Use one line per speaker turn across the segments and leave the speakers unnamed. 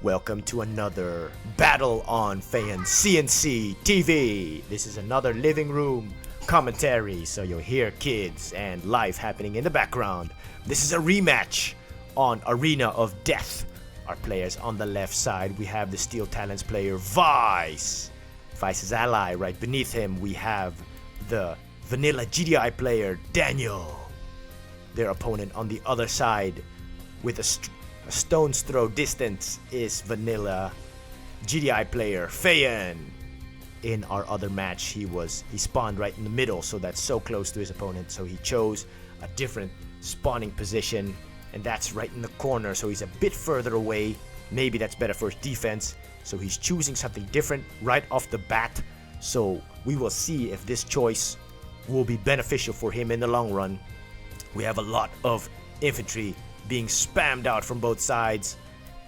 Welcome to another battle on FeyanCnCtv. This is another living room commentary, so you'll hear kids and life happening in the background. This is a rematch on Arena of Death. Our players on the left side, we have the Steel Talons player Vice. Vice's ally right beneath him, we have the vanilla GDI player Daniel. Their opponent on the other side with a stone's throw distance is vanilla GDI player Feyan. In our other match, he spawned right in the middle, so that's so close to his opponent, so he chose a different spawning position, and that's right in the corner, so he's a bit further away. Maybe that's better for his defense, so he's choosing something different right off the bat. So we will see if this choice will be beneficial for him in the long run. We have a lot of infantry being spammed out from both sides.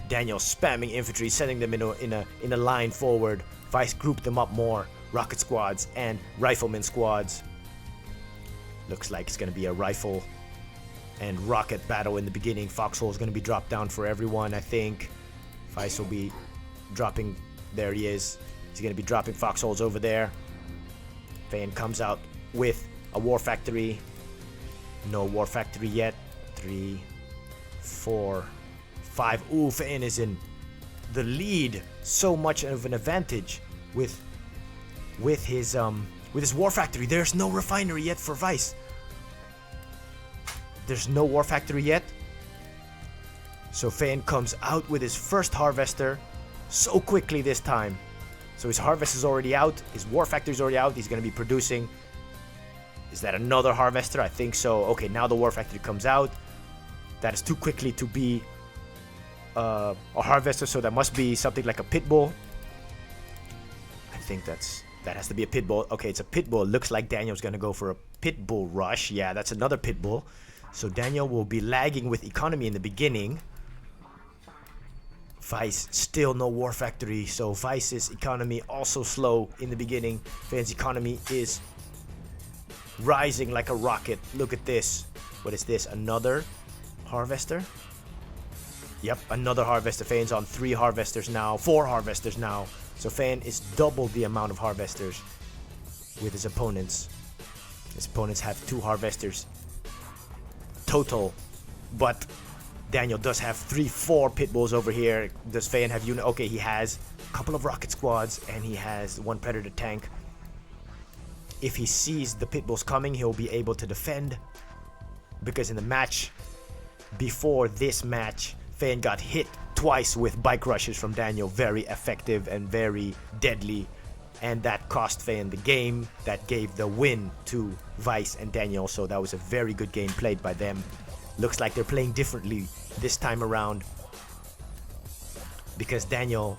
Daniel spamming infantry, sending them in a line forward. Vice grouped them up more, rocket squads and rifleman squads. Looks like it's going to be a rifle and rocket battle in the beginning. Foxhole is going to be dropped down for everyone, I think. Vice will be dropping, there he is. He's going to be dropping foxholes over there. Feyan comes out with a war factory. No war factory yet. 3, 4, 5. Ooh, Feyan is in the lead. So much of an advantage with his war factory. There's no refinery yet for Vice. There's no war factory yet. So Feyan comes out with his first harvester so quickly this time. So his harvest is already out. His war factory is already out. He's going to be producing. Is that another harvester? I think so. Okay, now the war factory comes out. That is too quickly to be a harvester, so that must be something like a pit bull. I think that has to be a pit bull. Okay, it's a pit bull. Looks like Daniel's gonna go for a pit bull rush. Yeah, that's another pit bull. So Daniel will be lagging with economy in the beginning. Vice still no war factory, so Vice's economy also slow in the beginning. Feyan's economy is rising like a rocket. Look at this. What is this? Another harvester? Yep, another harvester. Feyan's on 3 harvesters now, 4 harvesters now. So Feyan is double the amount of harvesters with his opponents. His opponents have 2 harvesters total, but Daniel does have 3, 4 pit bulls over here. Does Feyan have unit? Okay, he has a couple of rocket squads and he has 1 predator tank. If he sees the pit bulls coming, he'll be able to defend, because in the match before this match, Feyan got hit twice with bike rushes from Daniel. Very effective and very deadly, and that cost Feyan the game. That gave the win to Vice and Daniel, so that was a very good game played by them. Looks like they're playing differently this time around, because Daniel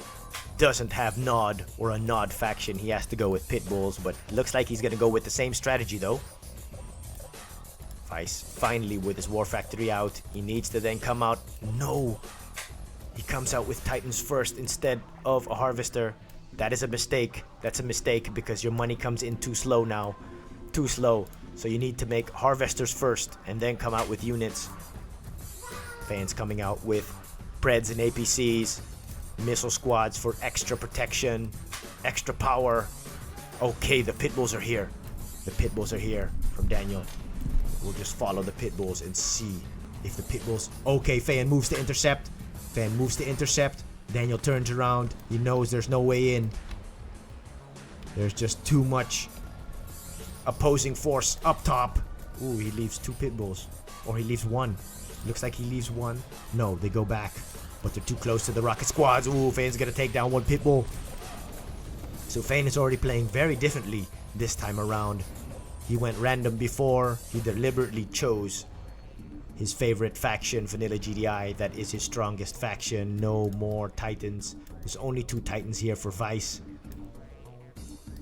doesn't have Nod or a Nod faction. He has to go with pit bulls, but looks like he's gonna go with the same strategy though. Vice finally with his war factory out. He needs to then come out. No, he comes out with Titans first instead of a harvester. That is a mistake. That's a mistake, because your money comes in too slow now. Too slow. So you need to make harvesters first and then come out with units. Feyan's coming out with Preds and APCs, missile squads for extra protection, extra power. Okay, the pit bulls are here. The pit bulls are here from Daniel. We'll just follow the pit bulls and see if the pit bulls... Okay, Feyan moves to intercept. Feyan moves to intercept. Daniel turns around. He knows there's no way in. There's just too much opposing force up top. Ooh, he leaves 2 pit bulls. Or he leaves 1. Looks like he leaves 1. No, they go back. But they're too close to the rocket squads. Ooh, Feyan's gonna take down 1 pit bull. So Feyan is already playing very differently this time around. He went random before. He deliberately chose his favorite faction, Vanilla GDI. That is his strongest faction. No more Titans. There's only 2 Titans here for Vice.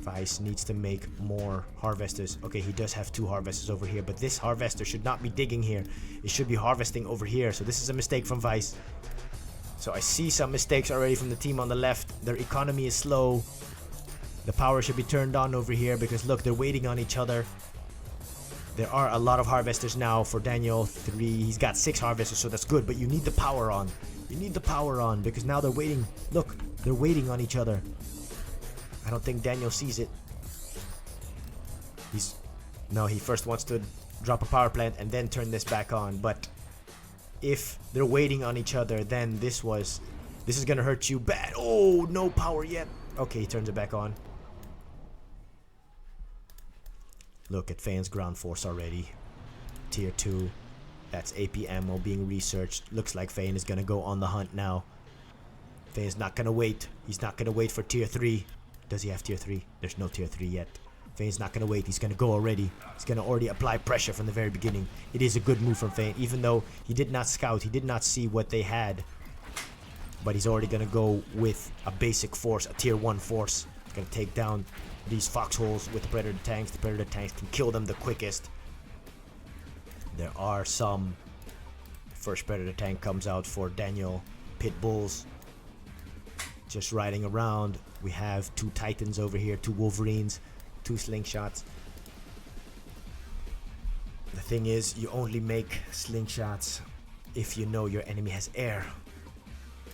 Vice needs to make more harvesters. Okay, he does have 2 harvesters over here, but this harvester should not be digging here. It should be harvesting over here. So this is a mistake from Vice. So I see some mistakes already from the team on the left. Their economy is slow. The power should be turned on over here, because look, they're waiting on each other. There are a lot of harvesters now for Daniel. 3, he's got 6 harvesters, so that's good, but you need the power on. You need the power on because now they're waiting. Look, they're waiting on each other. I don't think Daniel sees it. No, he first wants to drop a power plant and then turn this back on. But if they're waiting on each other, then this is gonna hurt you bad. Oh, no power yet. Okay, he turns it back on. Look at Feyan's ground force already. Tier 2. That's AP ammo being researched. Looks like Feyan is gonna go on the hunt now. Feyan's not gonna wait. He's not gonna wait for tier 3. Does he have tier 3? There's no tier 3 yet. Feyan's not gonna wait. He's gonna go already. He's gonna already apply pressure from the very beginning. It is a good move from Feyan, even though he did not scout. He did not see what they had. But he's already gonna go with a basic force, a tier 1 force. He's gonna take down these foxholes with the Predator tanks. The Predator tanks can kill them the quickest. There are some. First Predator tank comes out for Daniel. Pit bulls. Just riding around. We have 2 Titans over here, 2 Wolverines, 2 slingshots. The thing is, you only make slingshots if you know your enemy has air,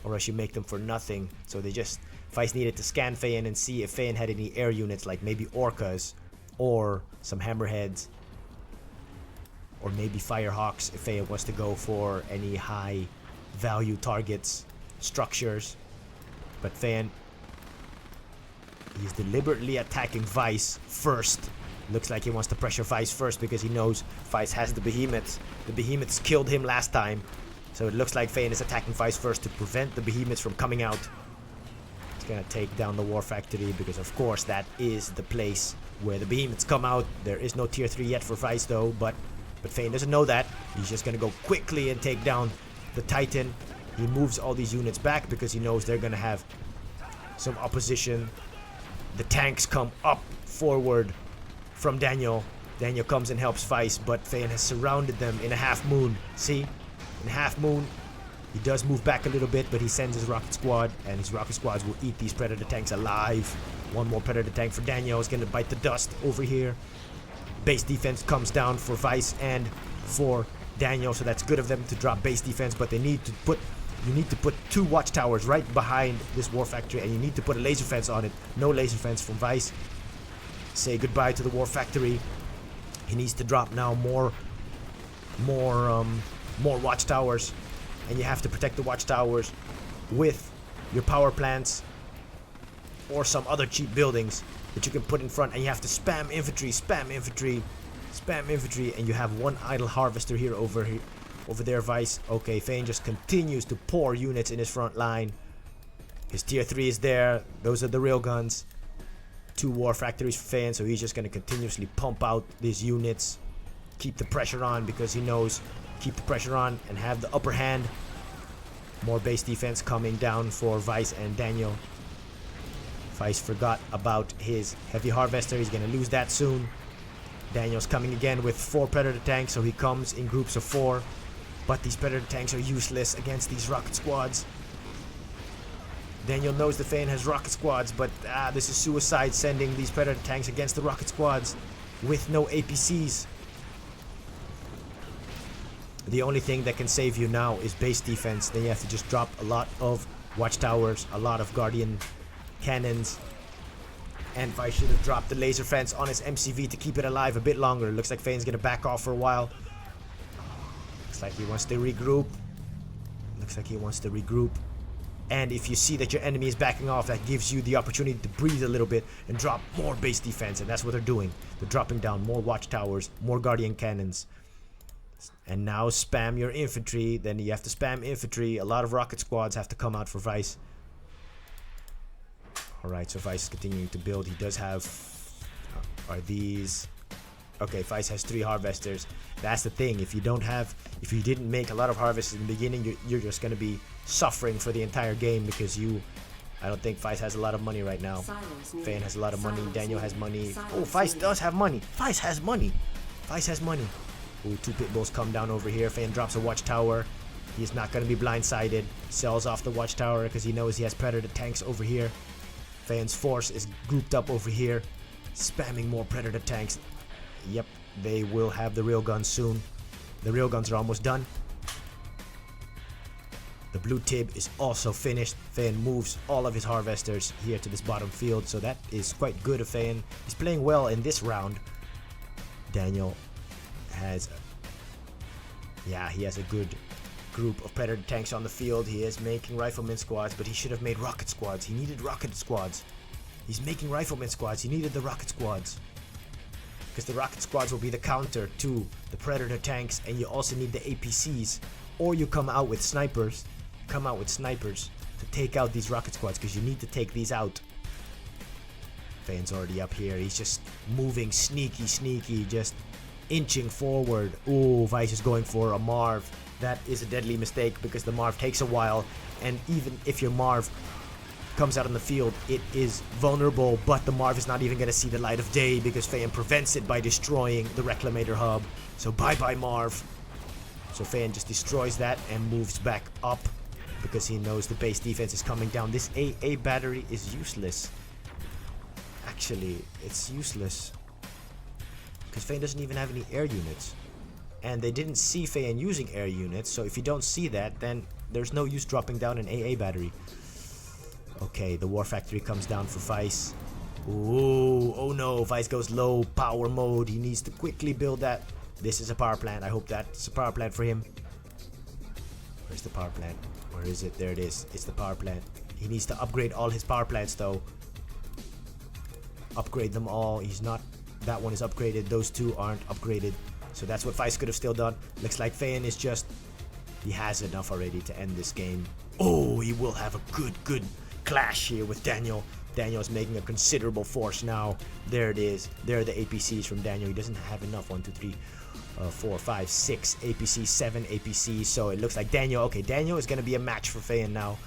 or else you make them for nothing. So Feist needed to scan Feyan and see if Feyan had any air units, like maybe orcas or some hammerheads, or maybe firehawks if Feyan wants to go for any high value targets, structures. But Feyan, he's deliberately attacking Vice first. Looks like he wants to pressure Vice first because he knows Vice has the behemoths. The behemoths killed him last time. So it looks like Feyan is attacking Vice first to prevent the behemoths from coming out. He's gonna take down the War Factory because of course that is the place where the behemoths come out. There is no tier 3 yet for Vice though, but Feyan doesn't know that. He's just gonna go quickly and take down the Titan. He moves all these units back because he knows they're gonna have some opposition. The tanks come up forward from Daniel. Daniel comes and helps Vice, but Feyan has surrounded them in a half moon. See? In a half moon, he does move back a little bit, but he sends his rocket squad, and his rocket squads will eat these Predator tanks alive. One more Predator tank for Daniel is gonna bite the dust over here. Base defense comes down for Vice and for Daniel, so that's good of them to drop base defense, but you need to put 2 watchtowers right behind this War Factory, and you need to put a laser fence on it. No laser fence from Vice. Say goodbye to the War Factory. He needs to drop now more watchtowers, and you have to protect the watchtowers with your power plants or some other cheap buildings that you can put in front, and you have to spam infantry, and you have 1 idle harvester here over there, Vice. Okay, Feyan just continues to pour units in his front line. His tier 3 is there. Those are the real guns. 2 War Factories for Feyan, so he's just going to continuously pump out these units. Keep the pressure on because he knows. Keep the pressure on and have the upper hand. More base defense coming down for Vice and Daniel. Vice forgot about his heavy harvester. He's going to lose that soon. Daniel's coming again with 4 Predator tanks, so he comes in groups of 4. But these Predator tanks are useless against these rocket squads. Daniel knows the Feyan has rocket squads, but this is suicide sending these Predator tanks against the rocket squads with no APCs. The only thing that can save you now is base defense. Then you have to just drop a lot of watchtowers, a lot of guardian cannons. And Vice should have dropped the laser fence on his MCV to keep it alive a bit longer. Looks like Feyan's gonna back off for a while. Looks like he wants to regroup. And if you see that your enemy is backing off, that gives you the opportunity to breathe a little bit and drop more base defense. And that's what they're doing. They're dropping down more watchtowers, more guardian cannons. And now spam your infantry. Then you have to spam infantry. A lot of rocket squads have to come out for Vice. Alright, so Vice is continuing to build. He does have... are these... Okay, Vice has 3 harvesters. That's the thing. If you didn't make a lot of harvests in the beginning, you're just going to be suffering for the entire game because I don't think Vice has a lot of money right now. Feyan has a lot of money. Daniel has money. Oh, Vice does have money. Vice has money. Ooh, 2 pit bulls come down over here. Feyan drops a watchtower. He's not going to be blindsided. Sells off the watchtower because he knows he has Predator tanks over here. Feyan's force is grouped up over here, spamming more Predator tanks. Yep, they will have the real guns soon. The real guns are almost done. The blue tib is also finished. Feyan moves all of his harvesters here to this bottom field, so that is quite good of Feyan. He's playing well in this round. Daniel has, he has a good group of predator tanks on the field. He is making rifleman squads, but he should have made rocket squads. He needed rocket squads. He's making rifleman squads. He needed the rocket squads, because the rocket squads will be the counter to the predator tanks, and you also need the APCs, or you come out with snipers. To take out these rocket squads, because you need to take these out. Feyan's already up here. He's just moving sneaky, just inching forward. Ooh, Vice is going for a Marv. That is a deadly mistake, because the Marv takes a while, and even if your Marv comes out on the field, it is vulnerable, but the Marv is not even going to see the light of day, because Feyan prevents it by destroying the Reclamator hub. So bye-bye Marv. So Feyan just destroys that and moves back up, because he knows the base defense is coming down. This AA battery is useless. Actually, it's useless, because Feyan doesn't even have any air units. And they didn't see Feyan using air units, so if you don't see that, then there's no use dropping down an AA battery. Okay, the War Factory comes down for Vice. Ooh, oh no, Vice goes low power mode. He needs to quickly build that. This is a power plant. I hope that's a power plant for him. Where's the power plant? Where is it? There it is. It's the power plant. He needs to upgrade all his power plants though. Upgrade them all. He's not. That one is upgraded. Those two aren't upgraded. So that's what Vice could have still done. Looks like Feyan is just... He has enough already to end this game. Oh, he will have a good clash here with Daniel. Daniel is making a considerable force now. There it is. There are the APCs from Daniel. He doesn't have enough. 1, 2, 3, 4, 5, 6 APCs, 7 APCs. So it looks like Daniel. Okay, Daniel is going to be a match for Feyan now.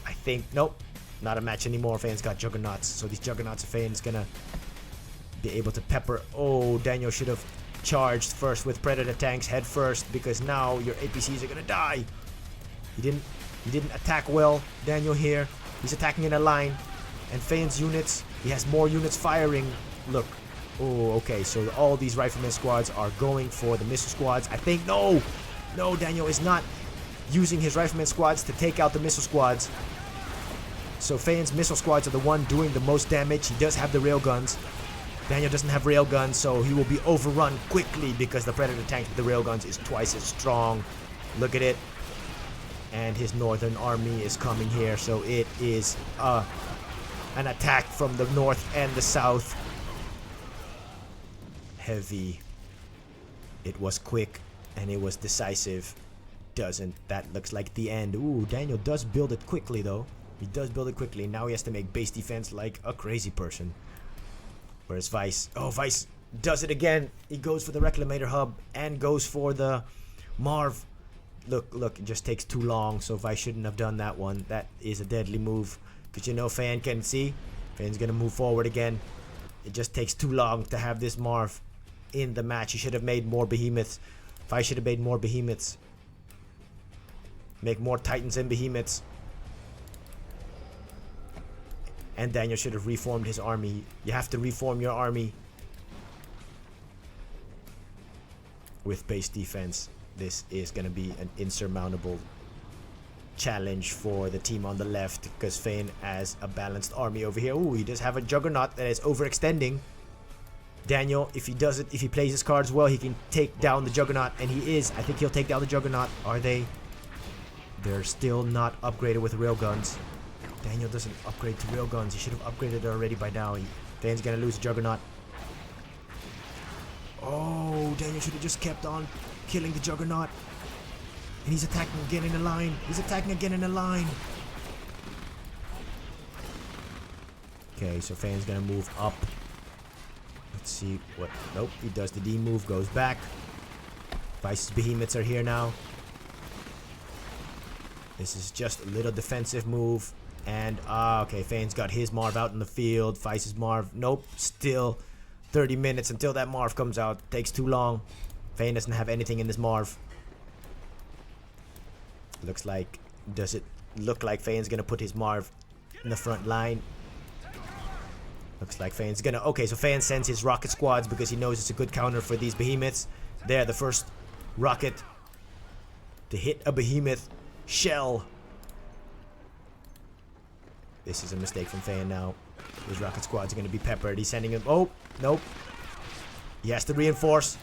I think. Nope. Not a match anymore. Feyan's got Juggernauts. So these Juggernauts of Feyan's going to be able to pepper. Oh, Daniel should have charged first with Predator tanks head first, because now your APCs are going to die. He didn't attack well, Daniel here. He's attacking in a line. And Feyan's units, he has more units firing. Look. Oh, okay. So all these rifleman squads are going for the missile squads. I think, no, Daniel is not using his rifleman squads to take out the missile squads. So Feyan's missile squads are the one doing the most damage. He does have the railguns. Daniel doesn't have railguns, so he will be overrun quickly, because the Predator tank with the railguns is twice as strong. Look at it. And his northern army is coming here, so it is an attack from the north and the south. Heavy. It was quick and it was decisive. That looks like the end. Ooh, Daniel does build it quickly though. He does build it quickly. Now he has to make base defense like a crazy person. Whereas Vice, Vice does it again. He goes for the Reclamator hub and goes for the Marv. Look, it just takes too long, so Vice shouldn't have done that one. That is a deadly move, because you know Feyan can see. Feyan's gonna move forward again. It just takes too long to have this Marv in the match. He should have made more behemoths. Vice should have made more behemoths. Make more Titans and behemoths. And Daniel should have reformed his army. You have to reform your army with base defense. This is going to be an insurmountable challenge for the team on the left, because Feyan has a balanced army over here. Ooh, he does have a Juggernaut that is overextending. Daniel, if he does it, if he plays his cards well, he can take down the Juggernaut, and he is. I think he'll take down the Juggernaut. Are they? They're still not upgraded with railguns. Daniel doesn't upgrade to railguns. He should have upgraded it already by now. Feyan's gonna lose Juggernaut. Oh, Daniel should have just kept on killing the Juggernaut. And he's attacking again in a line. He's attacking again in a line. Okay, so Feyan's gonna move up. Let's see what... Nope, he does the D move, goes back. Vice's behemoths are here now. This is just a little defensive move. And, okay, Feyan's got his Marv out in the field. Vice's Marv, nope, still 30 minutes until that Marv comes out. Takes too long. Feyan doesn't have anything in this Marv. Looks like, does it look like Feyan's gonna put his Marv in the front line? Looks like Feyan's gonna, okay, so Feyan sends his rocket squads because he knows it's a good counter for these behemoths. There, the first rocket to hit a behemoth shell. This is a mistake from Feyan now. His rocket squads are going to be peppered. He's sending him. Oh, nope. He has to reinforce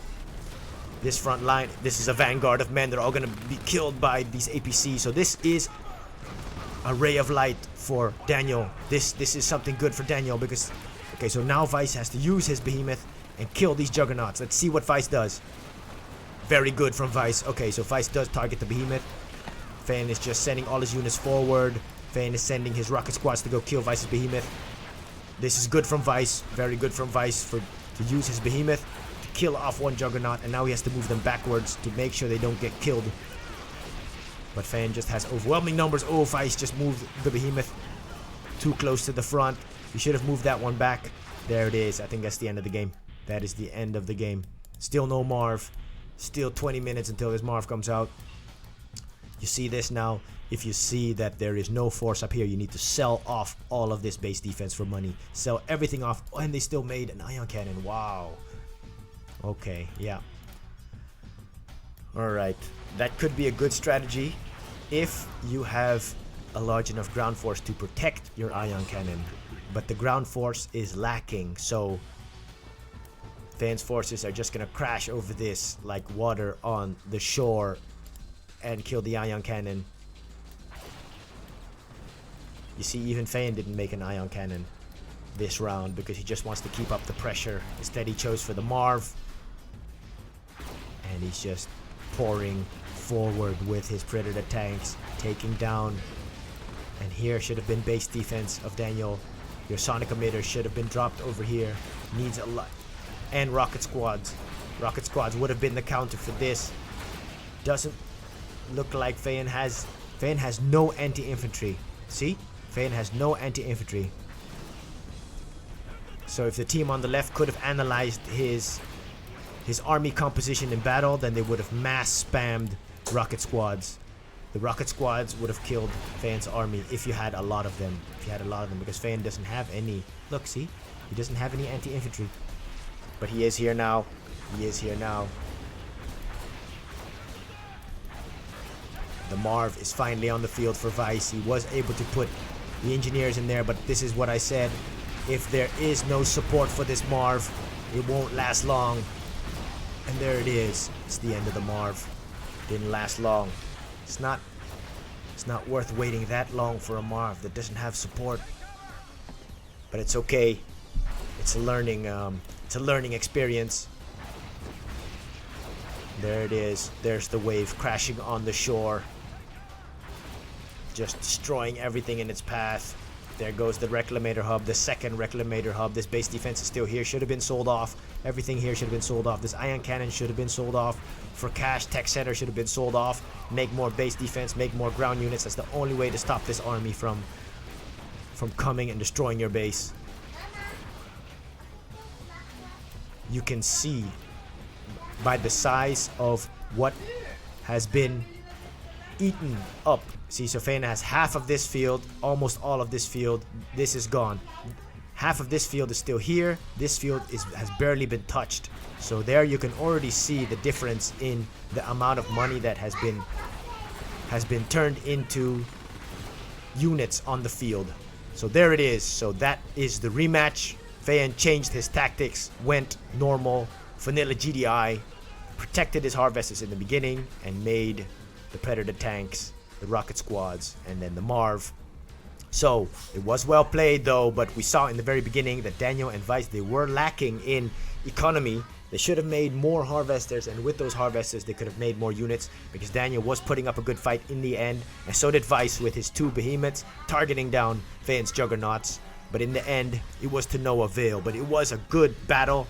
this front line. This is a vanguard of men. They're all going to be killed by these APCs. So this is a ray of light for Daniel. This is something good for Daniel because... Okay, so now Vice has to use his behemoth and kill these juggernauts. Let's see what Vice does. Very good from Vice. Okay, so Vice does target the behemoth. Feyan is just sending all his units forward. Feyan is sending his rocket squads to go kill Vice's behemoth. This is good from Vice. Very good from Vice to use his behemoth to kill off one juggernaut, and now he has to move them backwards to make sure they don't get killed. But Feyan just has overwhelming numbers. Oh, Vice just moved the behemoth too close to the front. He should have moved that one back. There it is. I think that's the end of the game. That is the end of the game. Still no Marv. Still 20 minutes until this Marv comes out. You see this now. If you see that there is no force up here, you need to sell off all of this base defense for money. Sell everything off. Oh, and they still made an ion cannon. Wow. Okay, yeah. Alright. That could be a good strategy if you have a large enough ground force to protect your ion cannon. But the ground force is lacking, so Feyan's forces are just gonna crash over this like water on the shore and kill the ion cannon. You see, even Feyan didn't make an ion cannon this round because he just wants to keep up the pressure. Instead, he chose for the Marv. And he's just pouring forward with his Predator tanks, taking down. And here should have been base defense of Daniel. Your sonic emitter should have been dropped over here. Needs a lot. And rocket squads. Rocket squads would have been the counter for this. Doesn't look like Feyan has... Feyan has no anti-infantry. See? Feyan has no anti-infantry. So if the team on the left could have analyzed his army composition in battle, then they would have mass spammed rocket squads. The rocket squads would have killed Feyan's army if you had a lot of them. If you had a lot of them, because Feyan doesn't have any... Look, see? He doesn't have any anti-infantry. But he is here now. He is here now. The Marv is finally on the field for Vice. He was able to put the engineers in there, but this is what I said. If there is no support for this Marv, it won't last long. And there it is. It's the end of the Marv. Didn't last long. It's not worth waiting that long for a Marv that doesn't have support. But it's okay. It's a learning experience. There it is. There's the wave crashing on the shore. Just destroying everything in its path. There goes the Reclamator hub, the second Reclamator hub. This base defense is still here. Should have been sold off. Everything here should have been sold off. This ion cannon should have been sold off. For cash, tech center should have been sold off. Make more base defense, make more ground units. That's the only way to stop this army from coming and destroying your base. You can see by the size of what has been eaten up. See, so Feyan has half of this field, almost all of this field. This is gone. Half of this field is still here. This field has barely been touched. So there you can already see the difference in the amount of money that has been turned into units on the field. So there it is. So that is the rematch. Feyan changed his tactics, went normal, vanilla GDI, protected his harvesters in the beginning, and made the Predator tanks, the rocket squads, and then the Marv. So it was well played though, but we saw in the very beginning that Daniel and Vice, they were lacking in economy. They should have made more harvesters, and with those harvesters they could have made more units, because Daniel was putting up a good fight in the end, and so did Vice with his two behemoths targeting down Feyan's juggernauts. But in the end, it was to no avail. But it was a good battle.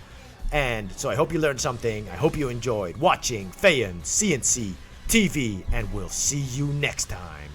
And so I hope you learned something. I hope you enjoyed watching FeyanCnCtv. And we'll see you next time.